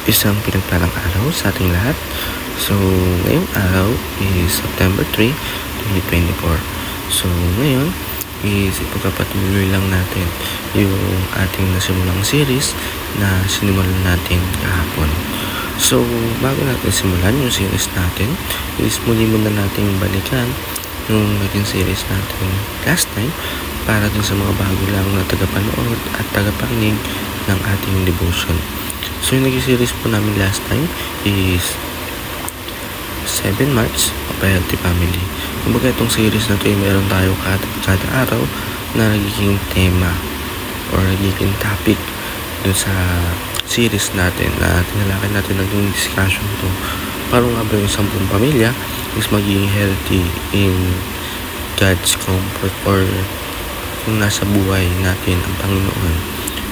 Isang pinagpalang araw sa ating lahat. So, ngayong araw is September 3, 2024. So, ngayon is ipagpapatuloy lang natin yung ating nasimulang series na sinimulan natin kahapon. So, bago natin simulan yung series natin, is muli muna natin balikan yung naging series natin last time para din sa mga bago lang na tagapanood at tagapakinig ng ating devotion. So, yung naging series po namin last time is 7 Marks of a Healthy Family. Kumbaga itong series na ito ay meron tayo kada araw na nagiging tema or nagiging topic dun sa series natin na tinalakay natin naging discussion ito. Paano nga ba yung 10 pamilya is magiging healthy in God's comfort or kung nasa buhay natin ang Panginoon.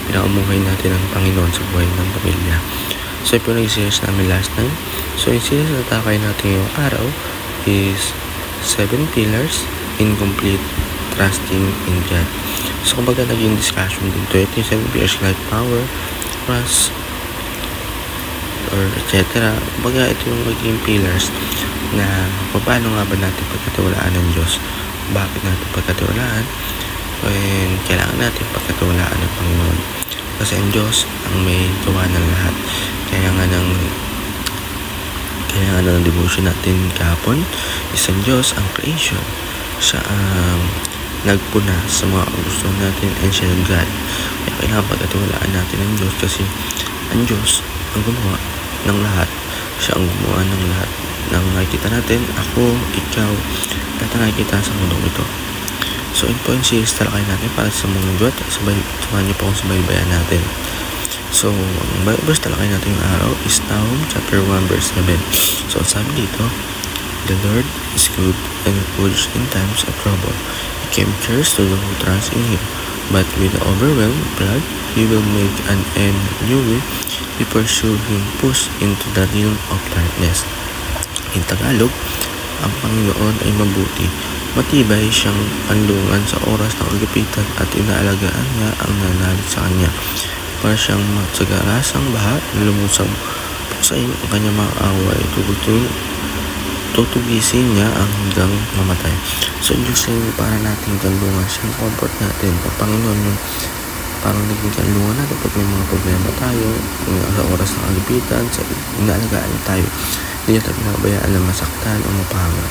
Pinakamuhay natin ang Panginoon sa buhay ng pamilya. So, ito yung nag-series namin last time. So, yung series na takay natin yung araw is 7 Pillars in Complete Trusting in God. So, kumbaga naging discussion dito. Ito yung 7 Pillars like power, trust, or etc. Kumbaga ito yung magiging pillars na paano nga ba natin pagkatiwalaan ng Diyos. Bakit natin pagkatiwalaan? And kailangan natin pagkatiwalaan ng Panginoon. Kasi ang Diyos ang may gawa ng lahat. Kaya nga ng devotion natin kahapon is ang Diyos, ang creation. Siya ang nagpuna sa mga gusto natin and siya ng God. Kaya kailangan pagkatiwalaan natin ang Diyos kasi ang Diyos ang gumawa ng lahat. Siya ang gumawa ng lahat ng nakikita natin, ako, ikaw, lahat na nakikita sa mundong ito. So, in point series talakay natin para sa mga God. Samahan niyo po akong subaybayan natin. So, ang verse talakay natin yung araw is Nahum chapter 1 verse 7. So, sabi dito, the Lord is good and refuge in times of trouble. He came cares to those who trust in Him. But with the overwhelmed blood, He will make an end new way. He pursue Him push into the realm of darkness. In Tagalog, ang Panginoon ay mabuti. Matibay siyang kanlungan sa oras ng kagipitan at inaalagaan niya ang nanalig sa kanya. Para siyang matsagarasang baha na lumusang pusain ang kanyang mga away. Tutugisin niya ang hanggang mamatay. So, Diyos ay para nating kanlungan. Siyang comfort natin. Ang Panginoon yung parang naging kanlungan natin pag may mga problema tayo sa oras ng kagipitan, inaalagaan niya tayo. Hindi natin pinabayaan na masaktan o mapahanga.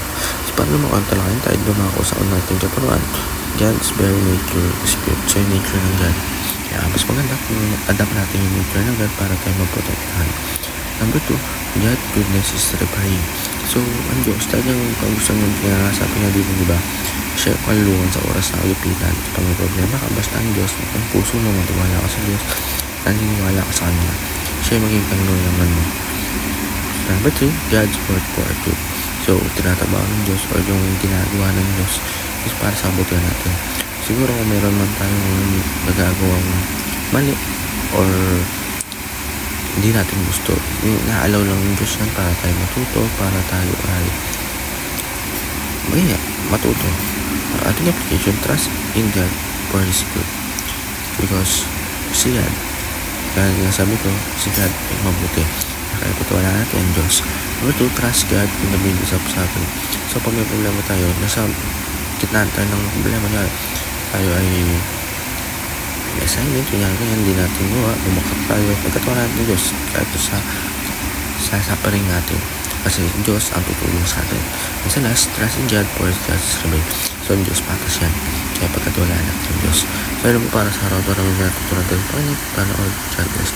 So, paano makontrolahin tayo dumako sa nating kaparuan? God's very nature is spirit. So, yung nature ng God. Kaya mas maganda kung adapt natin yung nature ng God para tayo maprotektahan. Number 2, God's goodness is repaying. So, ang Diyos, talagang kung gusto nyo sabi nga dito, diba? Siya yung kalungan sa oras ng kagipitan. Pag may problema ka, basta ang Diyos, ang puso mo, matiwala ka sa Diyos, naniniwala ka sa Kanya. Siya yung maging kanlungan mo. Number 3, God's word for our good. So, tinatabaw ng Diyos or yung ginagawa ng Diyos is para sa abutin natin. Siguro kung meron man tayong nagagawang mali or hindi natin gusto, naalaw lang ng Diyos yan para tayo matuto, para tayo ay matuto. Ating application, trust in God for His good. Because si God, kaya nga sabi ko, si God ay mabuti. Kaya patuwala natin ang Diyos. Number 2, trust God in the midst of suffering. So, pag may problema tayo, nasa kitnaan tayo ng problema niya, tayo ay may assignment, ganyan, hindi natin gawa, umakap tayo, pagkatuwa natin ng Diyos, kahit sa suffering natin. Kasi Diyos ang tutulong sa atin. And sa last, trust in God for His justice rebel. So, ang Diyos patas yan. Kaya pagkatuwala natin ng Diyos. So, alam mo para sa araw-araw namin natutunan tayo. Panood, God bless.